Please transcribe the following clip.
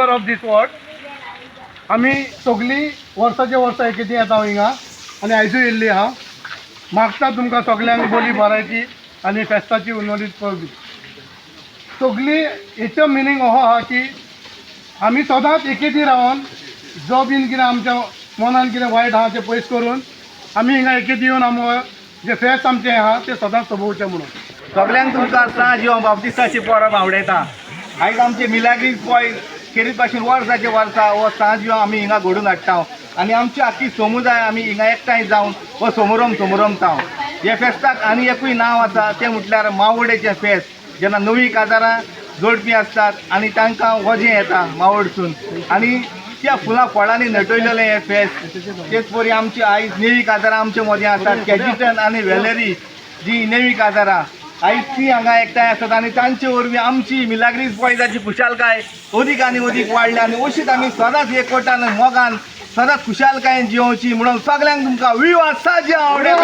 Member of this ward. आमी सगळीं वर्साचे वर्सा एकेदी येता हिंगा आनी आयजूय येयल्ली आहा. मागता तुमकां सगळ्यांक बरी भलायकी आनी फेस्ताची उन्नतीत पळोवपी. सगळीं हेचो मिनींग हो आहा की आमी सदांच एकेदी रावन जो बीन कितें आमच्या मनान कितें वायट आहा तें पयस करून आमी हिंगा एकेदी येवन आमकां जे फेस्त आमचें आहा तें सदांच सोबोवचें म्हणून. सगळ्यांक तुमकां सांज यो बाप्तिस्ताची परब आवडटा. आयज आमचे मिलाग्रीज बॉय खेरीत भाशेन वर्साचे वर्सा हो सांज यो आमी हिंगा घडोवन हाडटा आनी आमची आख्खी समुदाय आमी हिंगा एकठांय जावन हो सोमरमता. हे फेस्ताक आनी एकूय नांव आसा तें म्हटल्यार मावोडेचें फेस्त. जेन्ना नवीं काजारां जोडपी आसतात आनी तांकां वजें येता मावोडसून आनी त्या फुलां फळांनी नटयलेलें हें फेस्त. तेच परी आमची आयज नेवी काजारां आमचे मदीं आसात. कॅजिटन आनी वेलेरी जी नेवी काजारां आयज ती हांगा एकठांय आसात आनी तांचे वरवीं आमची मिलाग्रीज बॉयजाची खुशालकाय अदीक आनी अदीक वाडल्या आनी अशीच आमी सदांच एकवटान मोगान सदांच खुशालकायेन जिवोवची म्हणून सगळ्यांक तुमकां विवा सांजे आवडे.